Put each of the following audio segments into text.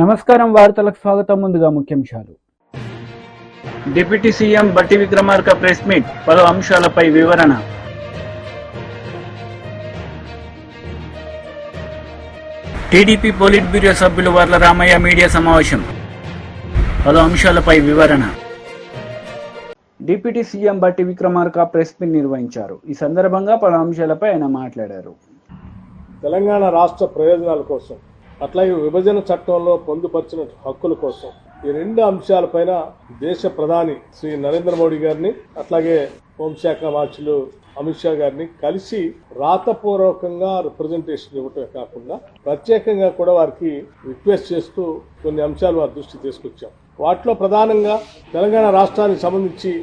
నమస్కారం, వార్తలకు స్వాగతం. ముందుగా ముఖ్యాంశాలు. డిప్యూటీ సీఎం బట్టి విక్రమార్క ప్రెస్ మీట్, పలు అంశాలపై వివరణ. టీడీపీ పోలిట్ బ్యూరో సభ్యులు వర్ల రామయ్య మీడియా సమావేశం, పలు అంశాలపై వివరణ. డిప్యూటీ సీఎం బట్టి విక్రమార్క ప్రెస్ మీట్ నిర్వహించారు. ఈ సందర్భంగా పలు అంశాలపై ఆయన మాట్లాడారు. తెలంగాణ రాష్ట్ర ప్రయోజనాల కోసం, అట్లాగే విభజన చట్టంలో పొందుపరిచిన హక్కుల కోసం ఈ రెండు అంశాలపైన దేశ ప్రధాని శ్రీ నరేంద్ర మోడీ గారిని, అట్లాగే హోంశాఖ మార్చులు అమిత్ షా గారిని కలిసి రాతపూర్వకంగా రిప్రజెంటేషన్ ఇవ్వటమే కాకుండా ప్రత్యేకంగా కూడా వారికి రిక్వెస్ట్ చేస్తూ కొన్ని అంశాలు వారి దృష్టి తీసుకొచ్చాం. వాటిలో ప్రధానంగా తెలంగాణ రాష్ట్రానికి సంబంధించి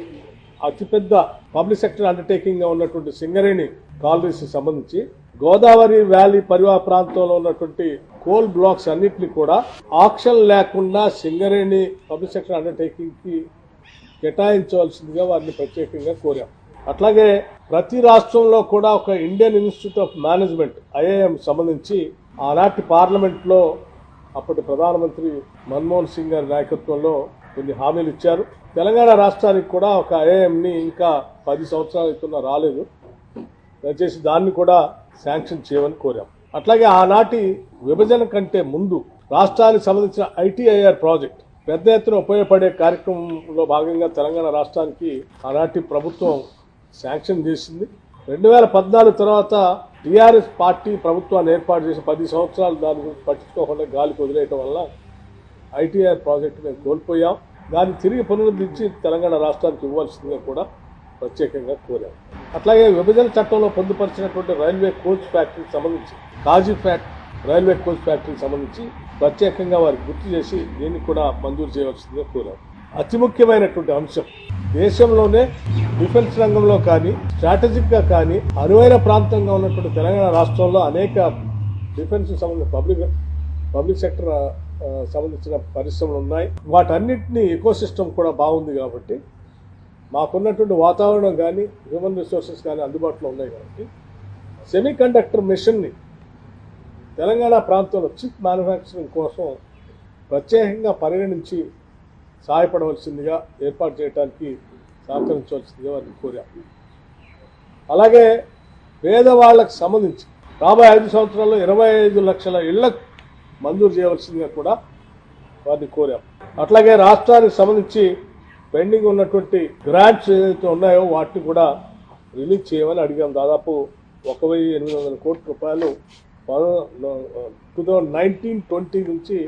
అతిపెద్ద పబ్లిక్ సెక్టర్ అండర్టేకింగ్ గా ఉన్నటువంటి సింగరేణి కాలనీస్ సంబంధించి గోదావరి వ్యాలీ పరివాహ ప్రాంతంలో ఉన్నటువంటి కోల్ బ్లాక్స్ అన్నింటినీ కూడా ఆక్షన్ లేకుండా సింగరేణి పబ్లిక్ సెక్టర్ అండర్టేకింగ్ కి కేటాయించవలసిందిగా వారిని ప్రత్యేకంగా కోరాం. అట్లాగే ప్రతి రాష్ట్రంలో కూడా ఒక Indian institute of management IIM సంబంధించి ఆనాటి పార్లమెంట్ లో అప్పటి ప్రధానమంత్రి మన్మోహన్ సింగ్ గారి నాయకత్వంలో కొన్ని హామీలు ఇచ్చారు. తెలంగాణ రాష్ట్రానికి కూడా ఒక ఐఐఎం ని ఇంకా 10 సంవత్సరాల క్రితం రాలేదు, దయచేసి దాన్ని కూడా శాంక్షన్ చేయమని కోరాం. అట్లాగే ఆనాటి విభజన కంటే ముందు రాష్ట్రానికి సంబంధించిన ఐటీఐఆర్ ప్రాజెక్ట్ పెద్ద ఎత్తున ఉపయోగపడే కార్యక్రమంలో భాగంగా తెలంగాణ రాష్ట్రానికి ఆనాటి ప్రభుత్వం శాంక్షన్ చేసింది. 2014 తర్వాత టీఆర్ఎస్ పార్టీ ప్రభుత్వాన్ని ఏర్పాటు చేసి 10 సంవత్సరాలు దాని గురించి పట్టించుకోకుండా గాలికి వదిలేయటం వల్ల ఐటీఐఆర్ ప్రాజెక్టు మేము కోల్పోయాం. దాన్ని తిరిగి పునరుద్ధరించి తెలంగాణ రాష్ట్రానికి ఇవ్వాల్సిందిగా కూడా ప్రత్యేకంగా కోరాం. అట్లాగే విభజన చట్టంలో పొందుపరిచినటువంటి రైల్వే కోచ్ ఫ్యాక్టరీకి సంబంధించి కాజీఫ్యాట్ రైల్వే కోచ్ ఫ్యాక్టరీకి సంబంధించి ప్రత్యేకంగా వారికి గుర్తు చేసి దీన్ని కూడా మంజూరు చేయవలసిందిగా కోరాం. అతి ముఖ్యమైనటువంటి అంశం, దేశంలోనే డిఫెన్స్ రంగంలో కానీ స్ట్రాటజిక్ గా కానీ అనువైన ప్రాంతంగా ఉన్నటువంటి తెలంగాణ రాష్ట్రంలో అనేక డిఫెన్స్ సంబంధించిన పబ్లిక్ సెక్టర్ సంబంధించిన పరిశ్రమలు ఉన్నాయి. వాటన్నిటినీ ఎకోసిస్టమ్ కూడా బాగుంది కాబట్టి, మాకున్నటువంటి వాతావరణం కానీ హ్యూమన్ రిసోర్సెస్ కానీ అందుబాటులో ఉన్నాయి కాబట్టి సెమీ కండక్టర్ మిషన్ని తెలంగాణ ప్రాంతంలో చిప్ మ్యానుఫ్యాక్చరింగ్ కోసం ప్రత్యేకంగా పరిగణించి సహాయపడవలసిందిగా ఏర్పాటు చేయడానికి సహకరించవలసిందిగా వారిని కోరాం. అలాగే పేదవాళ్లకు సంబంధించి రాబోయే 5 సంవత్సరాల్లో 25 లక్షల ఇళ్లకు మంజూరు చేయవలసిందిగా కూడా వారిని కోరాం. అట్లాగే రాష్ట్రానికి సంబంధించి పెండింగ్ ఉన్నటువంటి గ్రాంట్స్ ఏదైతే ఉన్నాయో వాటిని కూడా రిలీజ్ చేయమని అడిగాం. దాదాపు 1,800 కోట్ల రూపాయలు 2019-20 నుంచి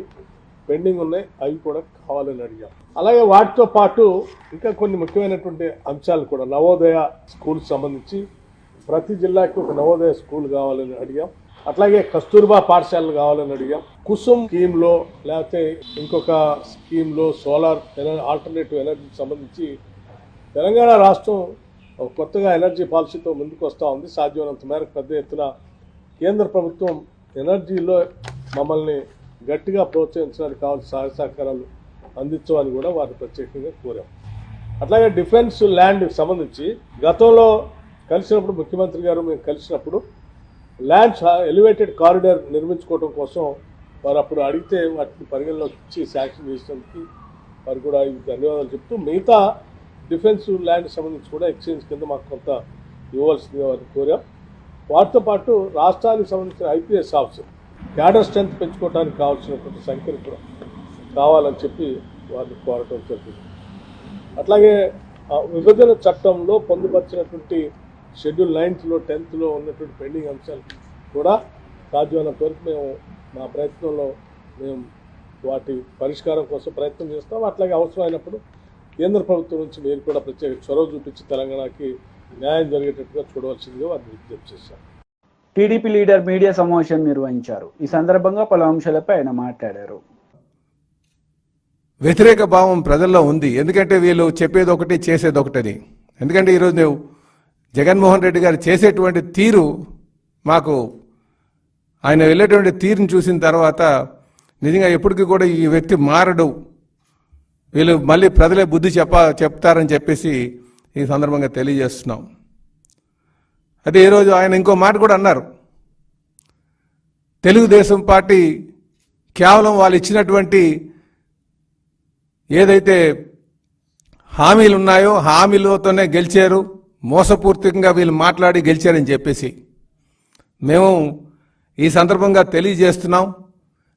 పెండింగ్ ఉన్నాయి, అవి కూడా కావాలని అడిగాం. అలాగే వాటితో పాటు ఇంకా కొన్ని ముఖ్యమైనటువంటి అంశాలు కూడా, నవోదయ స్కూల్ సంబంధించి ప్రతి జిల్లాకి ఒక నవోదయ స్కూల్ కావాలని అడిగాం. అట్లాగే కస్తూర్బా పాఠశాలలు కావాలని అడిగాం. కుసుమ్ స్కీమ్ లో లేకపోతే ఇంకొక స్కీమ్ లో సోలార్ ఆల్టర్నేటివ్ ఎనర్జీకి సంబంధించి తెలంగాణ రాష్ట్రం ఒక కొత్తగా ఎనర్జీ పాలసీతో ముందుకు వస్తూ ఉంది. సాధ్యమైనంత మేరకు పెద్ద ఎత్తున కేంద్ర ప్రభుత్వం ఎనర్జీలో మమ్మల్ని గట్టిగా ప్రోత్సహించడానికి కావాల్సిన సహాయ సహకారాలు అందించమని కూడా వారిని ప్రత్యేకంగా కోరాం. అట్లాగే డిఫెన్స్ ల్యాండ్ సంబంధించి గతంలో కలిసినప్పుడు ముఖ్యమంత్రి గారు మేము కలిసినప్పుడు ల్యాండ్స్ ఎలివేటెడ్ కారిడార్ నిర్మించుకోవడం కోసం వారు అప్పుడు అడిగితే వాటిని పరిగణలోకి ఇచ్చి శాంక్షన్ చేసినందుకు వారు కూడా ధన్యవాదాలు చెప్తూ, మిగతా డిఫెన్స్ ల్యాండ్ సంబంధించి కూడా ఎక్స్చేంజ్ కింద మాకు కొంత ఇవ్వాల్సిందిగా వారిని కోరాం. వాటితో పాటు రాష్ట్రానికి సంబంధించిన ఐపీఎస్ ఆఫీసర్ క్యాడర్ స్ట్రెంత్ పెంచుకోవడానికి కావాల్సినటువంటి సంఖ్యను కూడా కావాలని చెప్పి వారిని కోరటం జరిగింది. అట్లాగే విభజన చట్టంలో పొందుపరిచినటువంటి షెడ్యూల్ 9th, 10th ఉన్నటువంటి పెండింగ్ అంశాలు కూడా సాధ్యమైనంత వరకు మేము మా ప్రయత్నంలో వాటి పరిష్కారం కోసం ప్రయత్నం చేస్తాం. అట్లాగే అవసరమైనప్పుడు కేంద్ర ప్రభుత్వం నుంచి మీరు కూడా ప్రత్యేక చొరవ చూపించి తెలంగాణకి న్యాయం జరిగేటట్టుగా చూడవలసిందిగా వారిని విజ్ఞప్తి చేశారు. టీడీపీ లీడర్ మీడియా సమావేశం నిర్వహించారు. ఈ సందర్భంగా పలు అంశాలపై ఆయన మాట్లాడారు. వ్యతిరేక భావం ప్రజల్లో ఉంది. ఎందుకంటే వీళ్ళు చెప్పేది ఒకటి, చేసేది ఒకటని. ఎందుకంటే ఈరోజు నువ్వు జగన్మోహన్ రెడ్డి గారు చేసేటువంటి తీరు, మాకు ఆయన వెళ్ళేటువంటి తీరుని చూసిన తర్వాత నిజంగా ఎప్పటికీ కూడా ఈ వ్యక్తి మారడు, వీళ్ళు మళ్ళీ ప్రజలే బుద్ధి చెప్తారని చెప్పేసి ఈ సందర్భంగా తెలియజేస్తున్నాం. అయితే ఈరోజు ఆయన ఇంకో మాట కూడా అన్నారు, తెలుగుదేశం పార్టీ కేవలం వాళ్ళు ఇచ్చినటువంటి ఏదైతే హామీలు ఉన్నాయో హామీలతోనే గెలిచారు, మోసపూర్తికంగా వీళ్ళు మాట్లాడి గెలిచారని చెప్పేసి మేము ఈ సందర్భంగా తెలియజేస్తున్నాం.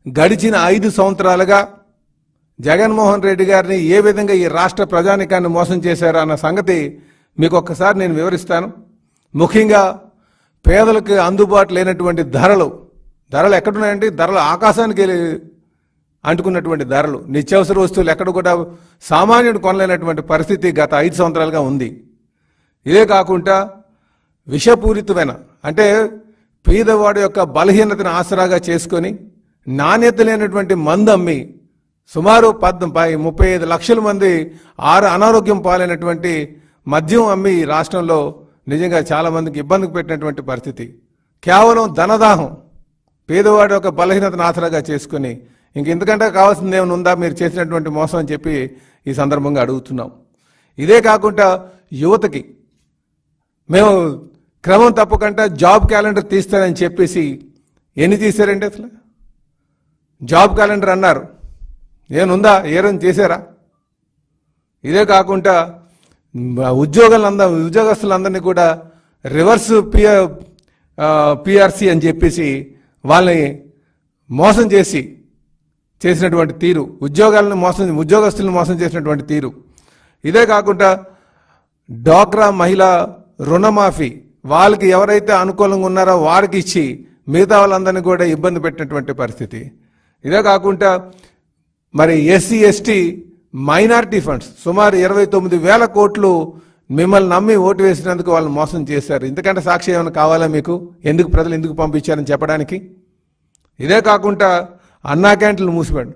గడిచిన 5 సంవత్సరాలుగా జగన్మోహన్ రెడ్డి గారిని ఏ విధంగా ఈ రాష్ట్ర ప్రజానికాన్ని మోసం చేశారో అన్న సంగతి మీకు ఒక్కసారి నేను వివరిస్తాను. ముఖ్యంగా పేదలకు అందుబాటు లేనటువంటి ధరలు ఎక్కడున్నాయంటే ధరలు ఆకాశానికి అంటుకున్నటువంటి ధరలు, నిత్యావసర వస్తువులు ఎక్కడ కూడా సామాన్యుడు కొనలేనటువంటి పరిస్థితి గత 5 సంవత్సరాలుగా ఉంది. ఇదే కాకుండా విషపూరితమైన అంటే పేదవాడి యొక్క బలహీనతను ఆసరాగా చేసుకొని నాణ్యత లేనటువంటి మందు అమ్మి సుమారు 35 లక్షల మంది అనారోగ్యం పాలైనటువంటి మద్యం అమ్మి ఈ రాష్ట్రంలో నిజంగా చాలా మందికి ఇబ్బందికి పెట్టినటువంటి పరిస్థితి. కేవలం ధనదాహం, పేదవాడి యొక్క బలహీనతను ఆసరాగా చేసుకుని ఇంకెందుకంటే కావాల్సింది ఏమైనా ఉందా మీరు చేసినటువంటి మోసం అని చెప్పి ఈ సందర్భంగా అడుగుతున్నాం. ఇదే కాకుండా యువతకి మేము క్రమం తప్పకుండా జాబ్ క్యాలెండర్ తీస్తానని చెప్పేసి ఎన్ని తీశారండి? అసలు జాబ్ క్యాలెండర్ అన్నారు, ఏముందా? ఏ రోజు చేశారా? ఇదే కాకుండా ఉద్యోగస్తులందరినీ కూడా రివర్స్ పిఆర్సీ అని చెప్పేసి వాళ్ళని మోసం చేసినటువంటి తీరు, ఉద్యోగస్తులను మోసం చేసినటువంటి తీరు. ఇదే కాకుండా డ్వాక్రా మహిళా రుణమాఫీ వాళ్ళకి ఎవరైతే అనుకూలంగా ఉన్నారో వారికి ఇచ్చి మిగతా వాళ్ళందరినీ కూడా ఇబ్బంది పెట్టినటువంటి పరిస్థితి. ఇదే కాకుండా మరి ఎస్సీ ఎస్టీ మైనారిటీ ఫండ్స్ సుమారు 29,000 కోట్లు మిమ్మల్ని నమ్మి ఓటు వేసినందుకు వాళ్ళు మోసం చేశారు. ఇంతకంటే సాక్ష్యం ఏమైనా కావాలా మీకు? ప్రజలు ఎందుకు పంపించారని చెప్పడానికి? ఇదే కాకుండా అన్నా క్యాంటీన్లు మూసిపోయాడు,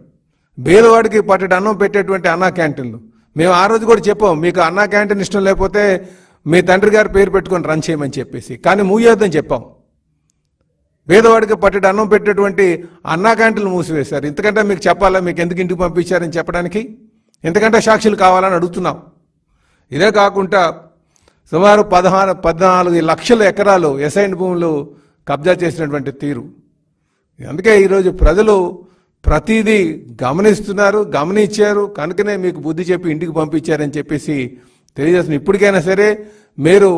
పేదవాడికి పట్టెడు అన్నం పెట్టేటువంటి అన్నా క్యాంటీన్లు. మేము ఆ రోజు కూడా చెప్పాం, మీకు అన్నా క్యాంటీన్ ఇష్టం లేకపోతే మీ తండ్రి గారి పేరు పెట్టుకొని రన్ చేయమని చెప్పేసి, కానీ మూయొద్దని చెప్పాం. పేదవాడికి పట్టెడు అన్నం పెట్టేటువంటి అన్నా క్యాంటీన్లు మూసివేశారు. ఇంతకంటే మీకు చెప్పాలా మీకు ఎందుకు ఇంటికి పంపించారని చెప్పడానికి? ఇంతకంటే సాక్షులు కావాలని అడుగుతున్నాం. ఇదే కాకుండా సుమారు 14 లక్షల ఎకరాలు ఎసైన్ భూములు కబ్జా చేసినటువంటి తీరు. అందుకే ఈరోజు ప్రజలు ప్రతిదీ గమనించారు కనుకనే మీకు బుద్ధి చెప్పి ఇంటికి పంపించారని చెప్పేసి తెలియజేస్తున్నారు. ఇప్పటికైనా సరే మీరు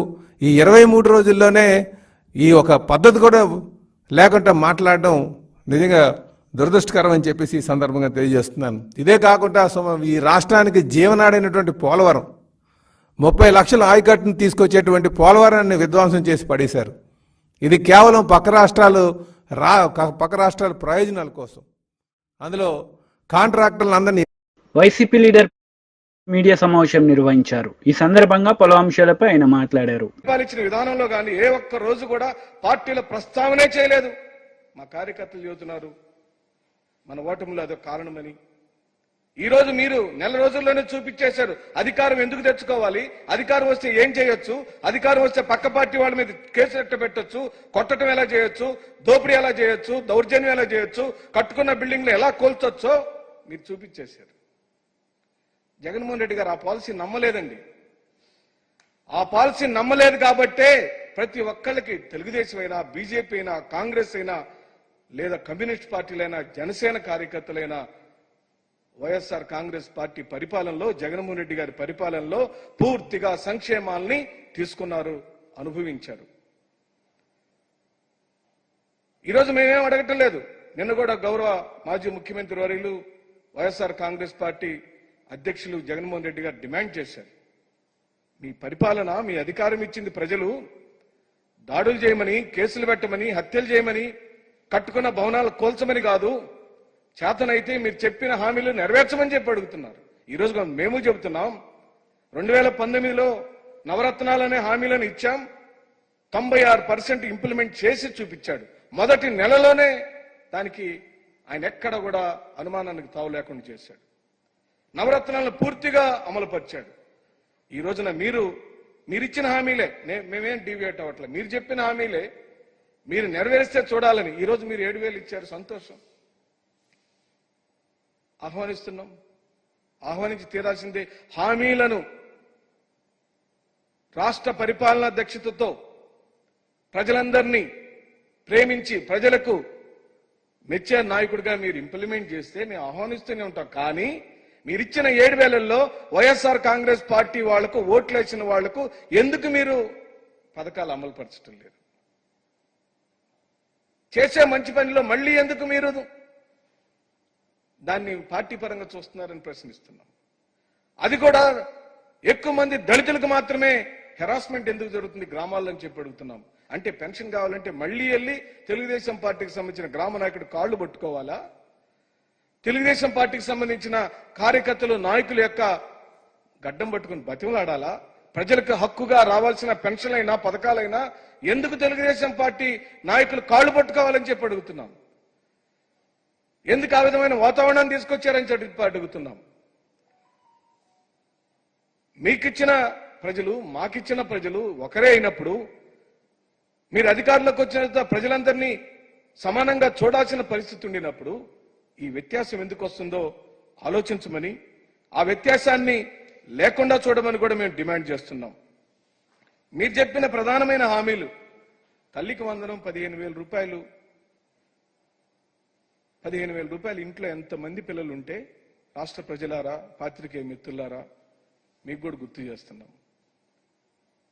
ఈ 23 రోజుల్లోనే ఈ ఒక పద్ధతి కూడా లేకుండా మాట్లాడడం నిజంగా దురదృష్టకరం అని చెప్పేసి ఈ సందర్భంగా తెలియజేస్తున్నాను. ఇదే కాకుండా ఈ రాష్ట్రానికి జీవనాడైనటువంటి పోలవరం 30 లక్షల ఆయకట్టును తీసుకొచ్చేటువంటి పోలవరాన్ని విధ్వంసం చేసి పడేశారు. ఇది కేవలం పక్క రాష్ట్రాల ప్రయోజనాల కోసం. అందులో కాంట్రాక్టర్లు అందరినీ వైసీపీ లీడర్ మీడియా సమావేశం నిర్వహించారు. ఈ సందర్భంగా పలు అంశాలపై ఆయన మాట్లాడారు. పరిపాలించిన విధానంలో కానీ ఏ ఒక్క రోజు కూడా పార్టీల ప్రస్తావనే చేయలేదు. మా కార్యకర్తలు చెబుతున్నారు మన ఓటమిలో అదొక కారణమని. ఈ రోజు మీరు నెల రోజుల్లోనే చూపించేశారు అధికారం ఎందుకు తెచ్చుకోవాలి, అధికారం వస్తే ఏం చేయొచ్చు, అధికారం వస్తే పక్క పార్టీ వాళ్ళ మీద కేసులు ఎట్ట పెట్టొచ్చు, కొట్టడం ఎలా చేయొచ్చు, దోపిడీ ఎలా చేయొచ్చు, దౌర్జన్యం ఎలా చేయొచ్చు, కట్టుకున్న బిల్డింగ్లు ఎలా కూల్చొచ్చో మీరు చూపించేశారు. జగన్మోహన్ రెడ్డి గారు ఆ పాలసీ నమ్మలేదండి. ఆ పాలసీ నమ్మలేదు కాబట్టే ప్రతి ఒక్కళ్ళకి తెలుగుదేశం అయినా, బీజేపీ అయినా, కాంగ్రెస్ అయినా, లేదా కమ్యూనిస్ట్ పార్టీలైనా, జనసేన కార్యకర్తలైనా వైఎస్ఆర్ కాంగ్రెస్ పార్టీ పరిపాలనలో, జగన్మోహన్ రెడ్డి గారి పరిపాలనలో పూర్తిగా సంక్షేమాల్ని తీసుకున్నారు, అనుభవించారు. ఈరోజు మేమేం అడగటం లేదు. నిన్న కూడా గౌరవ మాజీ ముఖ్యమంత్రి వర్యులు వైఎస్ఆర్ కాంగ్రెస్ పార్టీ అధ్యక్షులు జగన్మోహన్ రెడ్డి గారు డిమాండ్ చేశారు, మీ పరిపాలన, మీ అధికారం ఇచ్చింది ప్రజలు, దాడులు చేయమని, కేసులు పెట్టమని, హత్యలు చేయమని, కట్టుకున్న భవనాలు కూల్చమని కాదు, చేతనైతే మీరు చెప్పిన హామీలు నెరవేర్చమని చెప్పి అడుగుతున్నారు. ఈరోజు మేము చెబుతున్నాం, 2019లో నవరత్నాలనే హామీలను ఇచ్చాం, 96% ఇంప్లిమెంట్ చేసి చూపించాడు. మొదటి నెలలోనే దానికి ఆయన ఎక్కడ కూడా అనుమానానికి తావు లేకుండా చేశాడు. నవరత్నాలను పూర్తిగా అమలుపరిచాడు. ఈ రోజున మీరిచ్చిన హామీలే, మేమేం డీవియేట్ అవ్వట్లేదు, మీరు చెప్పిన హామీలే మీరు నెరవేరిస్తే చూడాలని ఈరోజు మీరు 7,000 ఇచ్చారు, సంతోషం, ఆహ్వానిస్తున్నాం, ఆహ్వానించి తీరాల్సిందే. హామీలను రాష్ట్ర పరిపాలనా దక్షతతో ప్రజలందరినీ ప్రేమించి ప్రజలకు మెచ్చే నాయకుడిగా మీరు ఇంప్లిమెంట్ చేస్తే మేము ఆహ్వానిస్తూనే ఉంటాం. కానీ మీరిచ్చిన 7,000లో వైఎస్ఆర్ కాంగ్రెస్ పార్టీ వాళ్లకు ఓట్లు వేసిన వాళ్లకు ఎందుకు మీరు పథకాలు అమలు పరచడం లేదు? చేసే మంచి పనిలో మళ్ళీ ఎందుకు మీరు దాన్ని పార్టీ పరంగా చూస్తున్నారని ప్రశ్నిస్తున్నాం. అది కూడా ఎక్కువ మంది దళితులకు మాత్రమే హెరాస్మెంట్ ఎందుకు జరుగుతుంది గ్రామాల్లో అని చెప్పి అడుగుతున్నాం. అంటే పెన్షన్ కావాలంటే మళ్ళీ వెళ్ళి తెలుగుదేశం పార్టీకి సంబంధించిన గ్రామ నాయకుడు కాళ్లు పట్టుకోవాలా? తెలుగుదేశం పార్టీకి సంబంధించిన కార్యకర్తలు నాయకుల యొక్క గడ్డం పట్టుకుని బతిమలాడాలా? ప్రజలకు హక్కుగా రావాల్సిన పెన్షన్లైనా పథకాలైనా ఎందుకు తెలుగుదేశం పార్టీ నాయకులు కాళ్లు పట్టుకోవాలని చెప్పి అడుగుతున్నాం. ఎందుకు ఆ విధమైన వాతావరణాన్ని తీసుకొచ్చారని చెప్పి అడుగుతున్నాం. మీకిచ్చిన ప్రజలు మాకిచ్చిన ప్రజలు ఒకరే అయినప్పుడు మీరు అధికారంలోకి వచ్చిన ప్రజలందరినీ సమానంగా చూడాల్సిన పరిస్థితి ఉండినప్పుడు ఈ వ్యత్యాసం ఎందుకు వస్తుందో ఆలోచించమని, ఆ వ్యత్యాసాన్ని లేకుండా చూడమని కూడా మేము డిమాండ్ చేస్తున్నాం. మీరు చెప్పిన ప్రధానమైన హామీలు తల్లికి వందనం 15,000 రూపాయలు. 15,000 రూపాయలు ఇంట్లో ఎంతమంది పిల్లలు ఉంటే రాష్ట్ర ప్రజలారా, పాత్రికేయ మిత్రులారా మీకు కూడా గుర్తు చేస్తున్నాం.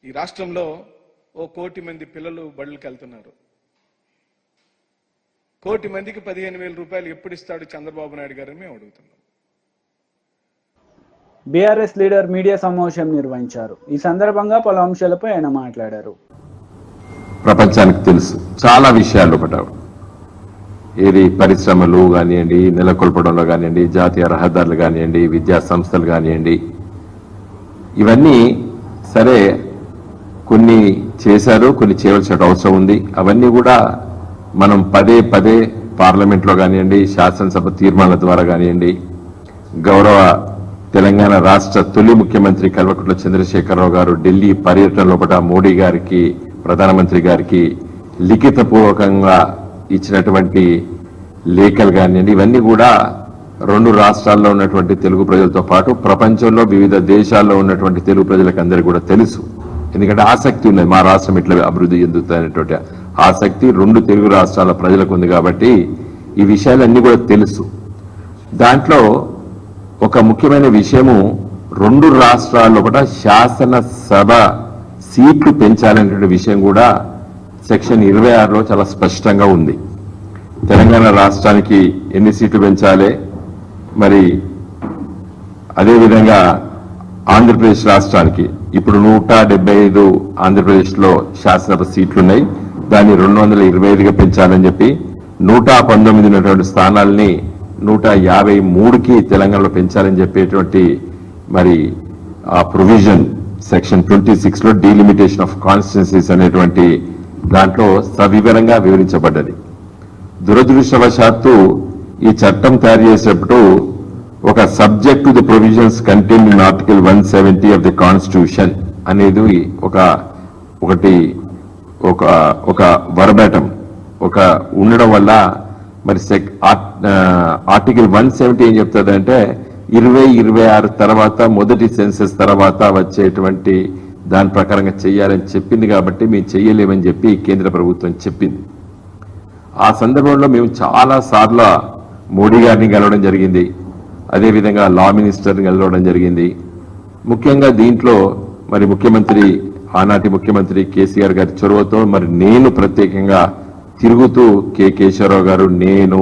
ఈ రాష్ట్రంలో 1 కోటి మంది పిల్లలు బడులకు వెళ్తున్నారు. 1 కోటి మందికి 15,000 రూపాయలు ఎప్పుడు ఇస్తాడు చంద్రబాబు నాయుడు గారని మేము అడుగుతున్నాం. బీఆర్ఎస్ లీడర్ మీడియా సమావేశం నిర్వహించారు. ఈ సందర్భంగా పలు అంశాలపై ఆయన మాట్లాడారు. ప్రపంచానికి తెలుసు చాలా విషయాలు ఒకట ఏది పరిశ్రమలు కానివ్వండి, నెలకొల్పడంలో కానివ్వండి, జాతీయ రహదారులు కానివ్వండి, విద్యా సంస్థలు కానివ్వండి, ఇవన్నీ సరే కొన్ని చేశారు, కొన్ని చేయవలసిన అవసరం ఉంది. అవన్నీ కూడా మనం పదే పదే పార్లమెంట్లో కానివ్వండి, శాసనసభ తీర్మానాల ద్వారా కానివ్వండి, గౌరవ తెలంగాణ రాష్ట్ర తొలి ముఖ్యమంత్రి కల్వకుంట్ల చంద్రశేఖరరావు గారు ఢిల్లీ పర్యటన లోపల మోడీ గారికి, ప్రధానమంత్రి గారికి లిఖితపూర్వకంగా ఇచ్చినటువంటి లేఖలు కానివ్వండి, ఇవన్నీ కూడా 2 రాష్ట్రాల్లో ఉన్నటువంటి తెలుగు ప్రజలతో పాటు ప్రపంచంలో వివిధ దేశాల్లో ఉన్నటువంటి తెలుగు ప్రజలకు అందరికీ కూడా తెలుసు. ఎందుకంటే ఆసక్తి ఉన్నది, మా రాష్ట్రం ఇట్లా అభివృద్ధి చెందుతున్నటువంటి ఆసక్తి 2 తెలుగు రాష్ట్రాల ప్రజలకు ఉంది. కాబట్టి ఈ విషయాలన్నీ కూడా తెలుసు. దాంట్లో ఒక ముఖ్యమైన విషయము 2 రాష్ట్రాల్లో కూడా శాసనసభ సీట్లు పెంచాలనేటువంటి విషయం కూడా సెక్షన్ 26లో చాలా స్పష్టంగా ఉంది. తెలంగాణ రాష్ట్రానికి ఎన్ని సీట్లు పెంచాలి, మరి అదేవిధంగా ఆంధ్రప్రదేశ్ రాష్ట్రానికి ఇప్పుడు 175 ఆంధ్రప్రదేశ్లో శాసనసభ సీట్లున్నాయి, దాన్ని 225గా పెంచాలని చెప్పి 119 ఉన్నటువంటి స్థానాల్ని 153కి తెలంగాణలో పెంచాలని చెప్పేటువంటి మరి ఆ ప్రొవిజన్ సెక్షన్ 26లో డీలిమిటేషన్ ఆఫ్ కాన్స్టిట్యున్సీస్ అనేటువంటి దాంట్లో సవివరంగా వివరించబడ్డది. దురదృష్టవశాత్తు ఈ చట్టం తయారు చేసేటప్పుడు ఒక subject to the provisions contained in article 170 of the constitution అనేది ఒక వర్బాటం ఒక ఉండడం వల్ల మరి ఆర్టికల్ 170 ఏం చెప్తుందంటే 2026 తర్వాత మొదటి సెన్సెస్ తర్వాత వచ్చేటువంటి దాని ప్రకారంగా చేయాలని చెప్పింది. కాబట్టి మేము చెయ్యలేమని చెప్పి కేంద్ర ప్రభుత్వం చెప్పింది. ఆ సందర్భంలో మేము చాలా సార్లు మోడీ గారిని కలవడం జరిగింది, అదేవిధంగా లా మినిస్టర్ని కలవడం జరిగింది. ముఖ్యంగా దీంట్లో మరి ఆనాటి ముఖ్యమంత్రి కేసీఆర్ గారి చొరవతో మరి నేను ప్రత్యేకంగా తిరుగుతూ కేశవరావు గారు, నేను,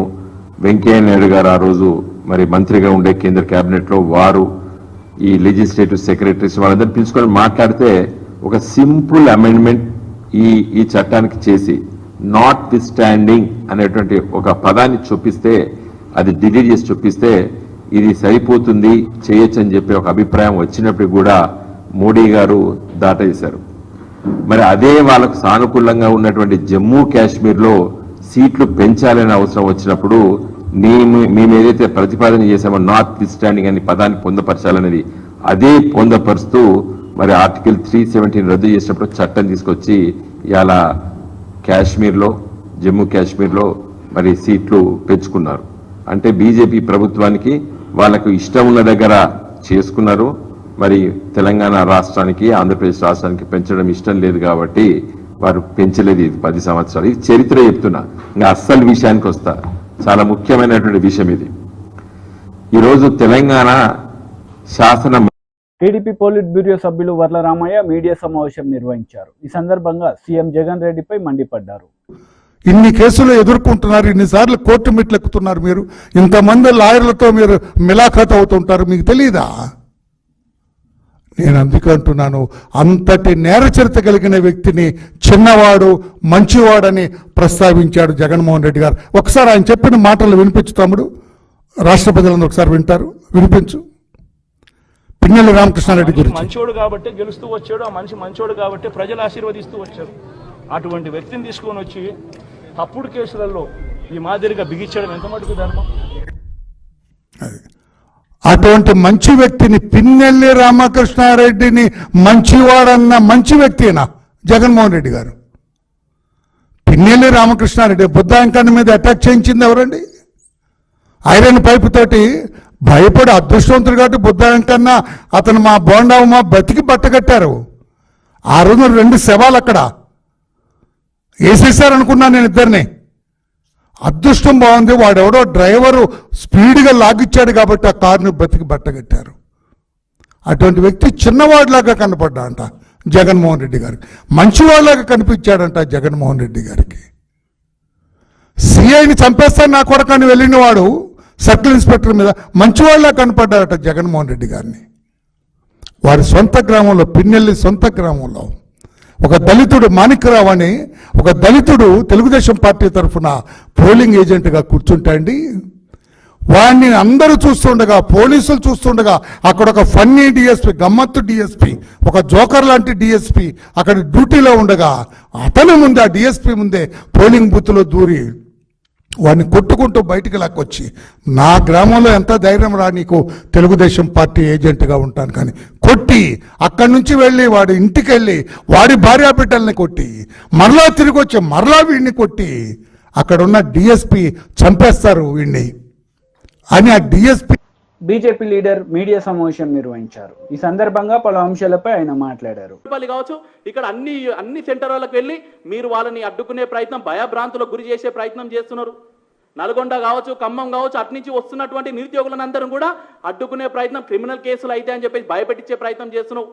వెంకయ్య నాయుడు గారు ఆ రోజు మరి మంత్రిగా ఉండే కేంద్ర కేబినెట్ లో వారు, ఈ లెజిస్లేటివ్ సెక్రటరీస్ వాళ్ళందరూ పిలుచుకొని మాట్లాడితే ఒక సింపుల్ అమెండ్మెంట్ ఈ చట్టానికి చేసి నాట్ ది స్టాండింగ్ అనేటువంటి ఒక పదాన్ని చూపిస్తే, అది డిలీట్ చేసి చూపిస్తే ఇది సరిపోతుంది చేయొచ్చు అని చెప్పి ఒక అభిప్రాయం వచ్చినప్పుడు కూడా మోడీ గారు దాటేశారు. మరి అదే వాళ్ళకు సానుకూలంగా ఉన్నటువంటి జమ్మూ కాశ్మీర్లో సీట్లు పెంచాలనే అవసరం వచ్చినప్పుడు మేము ఏదైతే ప్రతిపాదన చేశామో నాట్ ది స్టాండింగ్ అనే పదాన్ని పొందపరచాలనేది అదే పొందపరుస్తూ మరి ఆర్టికల్ 317 రద్దు చేసినప్పుడు చట్టం తీసుకొచ్చి ఇలా జమ్మూ కాశ్మీర్లో మరి సీట్లు పెంచుకున్నారు. అంటే బీజేపీ ప్రభుత్వానికి వాళ్ళకు ఇష్టం ఉన్న దగ్గర చేసుకున్నారు, మరి తెలంగాణ రాష్ట్రానికి, ఆంధ్రప్రదేశ్ రాష్ట్రానికి పెంచడం ఇష్టం లేదు కాబట్టి వారు పెంచలేదు. ఇది 10 సంవత్సరాలు, ఇది చరిత్ర చెప్తున్నా. ఇంకా అస్సలు విషయానికి వస్తా, చాలా ముఖ్యమైనటువంటి విషయం ఇది. ఈరోజు తెలంగాణ శాసన టీడీపీ పోలిట్ బ్యూరో సభ్యులు వర్ల రామయ్య మీడియా సమావేశం నిర్వహించారు. ఈ సందర్భంగా సీఎం జగన్ రెడ్డిపై మండిపడ్డారు. ఇన్ని కేసులు ఎదుర్కొంటున్నారు, ఇన్నిసార్లు కోర్టు మెట్లు ఎక్కుతున్నారు, మీరు ఇంతమంది లాయర్లతో మీరు మిలాఖాత్ అవుతుంటారు, మీకు తెలియదా? నేను అందుకే అంటున్నాను, అంతటి నేరచరిత కలిగిన వ్యక్తిని చిన్నవాడు మంచివాడని ప్రస్తావించాడు జగన్మోహన్ రెడ్డి గారు. ఒకసారి ఆయన చెప్పిన మాటలు వినిపించు తమ్ముడు, రాష్ట్ర ప్రజలందరూ ఒకసారి వింటారు, వినిపించు. పిన్నెల్లి రామకృష్ణారెడ్డి గురించి. మంచోడు కాబట్టి గెలుస్తూ వచ్చాడు, ఆ మనిషి మంచోడు కాబట్టి ప్రజలు ఆశీర్వదిస్తూ వచ్చారు. అటువంటి వ్యక్తిని తీసుకొని వచ్చి తప్పుడు కేసులలో ఈ మాదిరిగా బిగించడం ఎంత మటుకు ధర్మం? అటువంటి మంచి వ్యక్తిని, పిన్నెల్లి రామకృష్ణారెడ్డిని మంచివాడన్న మంచి వ్యక్తినా జగన్మోహన్ రెడ్డి గారు? పిన్నెల్లి రామకృష్ణారెడ్డి బుద్ధాంకాన్ని మీద అటాక్ చేయించింది ఎవరండి? ఐరన్ పైపు తోటి భయపడి అదృష్టవంతుడు కాబట్టి బుద్ధాంకన్నా అతను మా బోండావు బతికి బట్టగట్టారు. ఆ రోజు 2 శవాలు అక్కడ వేసేసారనుకున్నాను నేను ఇద్దరిని. అదృష్టం బాగుంది, వాడెవడో డ్రైవరు స్పీడ్గా లాగిచ్చాడు కాబట్టి ఆ కారుని బతికి బట్టగట్టారు. అటువంటి వ్యక్తి చిన్నవాడిలాగా కనపడ్డా అంట జగన్మోహన్ రెడ్డి గారికి, మంచివాడిలాగా కనిపించాడంట జగన్మోహన్ రెడ్డి గారికి. సిఐని చంపేస్తాను నా కొడకని వెళ్ళిన వాడు సర్కిల్ ఇన్స్పెక్టర్ మీద మంచివాళ్ళ కనపడ్డారట జగన్మోహన్ రెడ్డి గారిని. వారి సొంత గ్రామంలో, పిన్నెల్లి సొంత గ్రామంలో ఒక దళితుడు మాణిక్యరావు అని ఒక దళితుడు తెలుగుదేశం పార్టీ తరఫున పోలింగ్ ఏజెంట్గా కూర్చుంటాండి. వాడిని అందరూ చూస్తుండగా, పోలీసులు చూస్తుండగా, అక్కడ ఒక ఫన్నీ డిఎస్పీ, గమ్మత్తు డిఎస్పీ, ఒక జోకర్ లాంటి డిఎస్పీ అక్కడ డ్యూటీలో ఉండగా అతని ముందే, ఆ డిఎస్పీ ముందే పోలింగ్ బూత్లో దూరి వాడిని కొట్టుకుంటూ బయటికి లాక్కొచ్చి, నా గ్రామంలో ఎంత ధైర్యం రా నీకు తెలుగుదేశం పార్టీ ఏజెంట్గా ఉంటాను కానీ, కొట్టి అక్కడి నుంచి వెళ్ళి వాడి ఇంటికి వెళ్ళి వాడి భార్యా బిడ్డల్ని కొట్టి మరలా తిరిగి వచ్చి మరలా వీడిని కొట్టి అక్కడున్న డిఎస్పీ చంపేస్తారు వీడిని అని ఆ డిఎస్పీ. బీజేపీ లీడర్ మీడియా సమావేశం నిర్వహించారు. ఈ సందర్భంగా పలు అంశాలపై ఆయన మాట్లాడారు. కావచ్చు, ఇక్కడ అన్ని సెంటర్లకు వెళ్ళి మీరు వాళ్ళని అడ్డుకునే ప్రయత్నం, భయభ్రాంతులకు గురి చేసే ప్రయత్నం చేస్తున్నారు. నల్గొండ కావచ్చు, ఖమ్మం కావచ్చు, అటు నుంచి వస్తున్నటువంటి నిరుద్యోగులను అందరం కూడా అడ్డుకునే ప్రయత్నం, క్రిమినల్ కేసులు అయితే అని చెప్పేసి భయపెట్టించే ప్రయత్నం చేస్తున్నావు.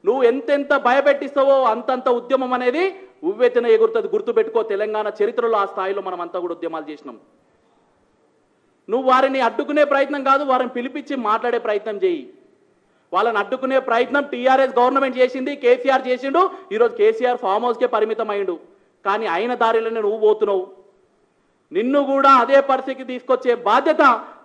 నువ్వు ఎంతెంత భయపెట్టిస్తావో అంతంత ఉద్యమం అనేది ఉవ్వెత్తున ఎగురుతుంది. గుర్తుపెట్టుకో, తెలంగాణ చరిత్రలో ఆ స్థాయిలో మనం అంతా కూడా ఉద్యమాలు చేసినాం. నువ్వు వారిని అడ్డుకునే ప్రయత్నం కాదు, వారిని పిలిపించి మాట్లాడే ప్రయత్నం చేయి. వాళ్ళని అడ్డుకునే ప్రయత్నం టీఆర్ఎస్ గవర్నమెంట్ చేసింది, కేసీఆర్ చేసిండు. ఈరోజు కేసీఆర్ ఫామ్ హౌస్కే పరిమితం అయిండు, కానీ అయిన దారిలోనే నువ్వు పోతున్నావు. నిన్ను కూడా అదే పరిస్థితికి తీసుకొచ్చే బాధ్యత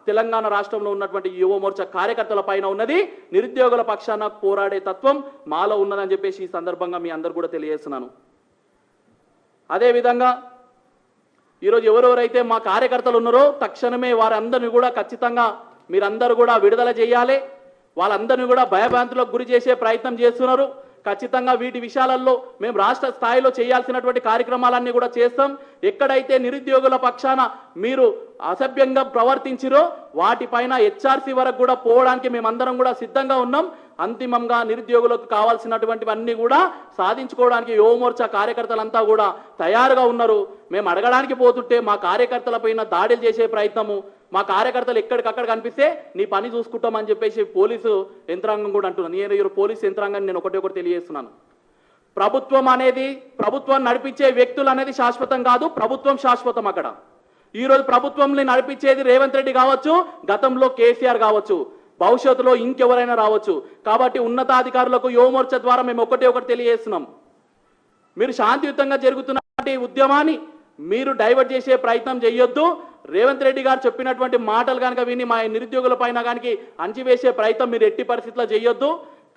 తెలంగాణ రాష్ట్రంలో ఉన్నటువంటి యువ మోర్చా కార్యకర్తల పైన ఉన్నది. నిరుద్యోగుల పక్షాన పోరాడే తత్వం మాలో ఉన్నదని చెప్పేసి ఈ సందర్భంగా మీ అందరు కూడా తెలియజేస్తున్నాను. అదేవిధంగా ఈరోజు ఎవరెవరైతే మా కార్యకర్తలు ఉన్నారో తక్షణమే వారందరినీ కూడా ఖచ్చితంగా మీరందరూ కూడా విడుదల చేయాలి. వాళ్ళందరినీ కూడా భయభ్రాంతులకు గురి చేసే ప్రయత్నం చేస్తున్నారు. ఖచ్చితంగా వీటి విషయాలలో మేము రాష్ట్ర స్థాయిలో చేయాల్సినటువంటి కార్యక్రమాలన్నీ కూడా చేస్తాం. ఎక్కడైతే నిరుద్యోగుల పక్షాన మీరు అసభ్యంగా ప్రవర్తించిరో వాటిపైన హెచ్ఆర్సీ వరకు కూడా పోవడానికి మేమందరం కూడా సిద్ధంగా ఉన్నాం. అంతిమంగా నిరుద్యోగులకు కావాల్సినటువంటివన్నీ కూడా సాధించుకోవడానికి యువమోర్చా కార్యకర్తలంతా కూడా తయారుగా ఉన్నారు. మేము అడగడానికి పోతుంటే మా కార్యకర్తలపైన దాడులు చేసే ప్రయత్నము, మా కార్యకర్తలు ఎక్కడికక్కడ కనిపిస్తే నీ పని చూసుకుంటామని చెప్పేసి పోలీసు యంత్రాంగం కూడా అంటున్నాను. నేను పోలీసు యంత్రాంగాన్ని నేను ఒకటి తెలియజేస్తున్నాను. ప్రభుత్వం అనేది, ప్రభుత్వం నడిపించే వ్యక్తులు అనేది శాశ్వతం కాదు, ప్రభుత్వం శాశ్వతం. అక్కడ ఈరోజు ప్రభుత్వంని నడిపించేది రేవంత్ రెడ్డి కావచ్చు, గతంలో కేసీఆర్ కావచ్చు, భవిష్యత్తులో ఇంకెవరైనా రావచ్చు. కాబట్టి ఉన్నతాధికారులకు యువమోర్చా ద్వారా మేము ఒకటి తెలియజేస్తున్నాం. మీరు శాంతియుతంగా జరుగుతున్న ఉద్యమాన్ని మీరు డైవర్ట్ చేసే ప్రయత్నం చేయొద్దు. రేవంత్ రెడ్డి గారు చెప్పినటువంటి మాటలు కనుక విని మా నిరుద్యోగుల పైన కానీ అంచివేసే ప్రయత్నం మీరు ఎట్టి పరిస్థితుల్లో చేయొద్దు.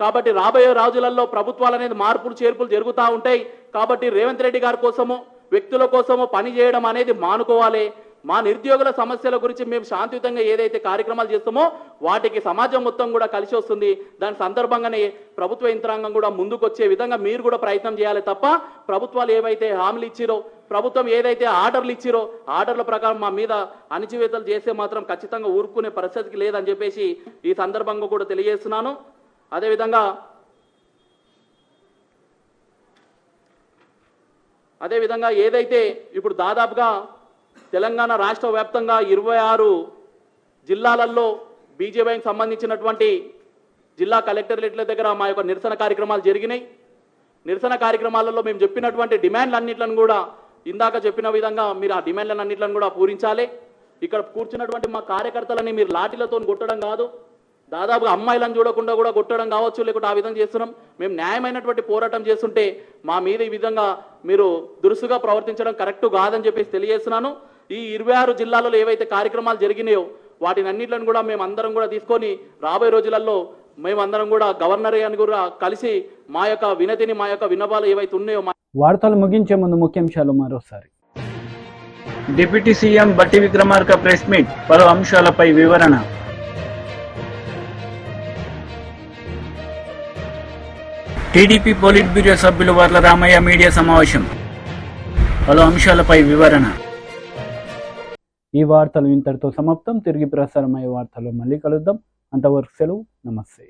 కాబట్టి రాబోయే రోజులలో ప్రభుత్వాలు అనేది మార్పులు చేర్పులు జరుగుతూ ఉంటాయి. కాబట్టి రేవంత్ రెడ్డి గారి కోసము, వ్యక్తుల కోసము పని చేయడం అనేది మానుకోవాలి. మా నిరుద్యోగుల సమస్యల గురించి మేము శాంతియుతంగా ఏదైతే కార్యక్రమాలు చేస్తామో వాటికి సమాజం మొత్తం కూడా కలిసి వస్తుంది. దాని సందర్భంగానే ప్రభుత్వ యంత్రాంగం కూడా ముందుకు వచ్చే విధంగా మీరు కూడా ప్రయత్నం చేయాలి తప్ప ప్రభుత్వాలు ఏవైతే హామీలు ఇచ్చిరో, ప్రభుత్వం ఏదైతే ఆర్డర్లు ఇచ్చిరో ఆర్డర్ల ప్రకారం మా మీద అణచివేతలు చేస్తే మాత్రం ఖచ్చితంగా ఊరుకునే పరిస్థితికి లేదని చెప్పేసి ఈ సందర్భంగా కూడా తెలియజేస్తున్నాను. అదేవిధంగా ఏదైతే ఇప్పుడు దాదాపుగా తెలంగాణ రాష్ట్ర వ్యాప్తంగా 26 జిల్లాలలో బీజేపీకి సంబంధించినటువంటి జిల్లా కలెక్టరేట్ల దగ్గర మా యొక్క నిరసన కార్యక్రమాలు జరిగినాయి. నిరసన కార్యక్రమాలలో మేము చెప్పినటువంటి డిమాండ్లన్నింటిని కూడా ఇందాక చెప్పిన విధంగా మీరు ఆ డిమాండ్లన్నింటిని కూడా పూరించాలి. ఇక్కడ కూర్చున్నటువంటి మా కార్యకర్తలని మీరు లాఠీలతో కొట్టడం కాదు, దాదాపుగా అమ్మాయిలను చూడకుండా కూడా కొట్టడం కావచ్చు, లేకుంటే ఆ విధంగా చేస్తున్నాం. మేము న్యాయమైనటువంటి పోరాటం చేస్తుంటే మా మీద ఈ విధంగా మీరు దురుసుగా ప్రవర్తించడం కరెక్ట్ కాదని చెప్పేసి తెలియజేస్తున్నాను. ఈ 26 జిల్లాలలో ఏవైతే కార్యక్రమాలు జరిగినాయో వాటిని అన్నింటిని కూడా మేము అందరం కూడా తీసుకొని రాబోయే రోజులలో మేమందరం కూడా గవర్నర్ గారిని కూడా కలిసి మా యొక్క వినతిని, మా యొక్క విన్నపాలు ఏవైతే ఉన్నాయో వార్తలు ముగించే ముందు ముఖ్యాంశాలు మరోసారి. డిప్యూటీ సీఎం బట్టి విక్రమార్క ప్రెస్ మీట్, పలు అంశాలపై వివరణ. టీడీపీ పోలిట్ బ్యూరో సభ్యులు వర్ల రామయ్య మీడియా సమావేశం, పలు అంశాలపై వివరణ. ఈ వార్తలు ఇంతటితో సమాప్తం. తిరిగి ప్రసారమయ్యే వార్తలు మళ్ళీ కలుద్దాం. అంతవరకు సెలవు. నమస్తే.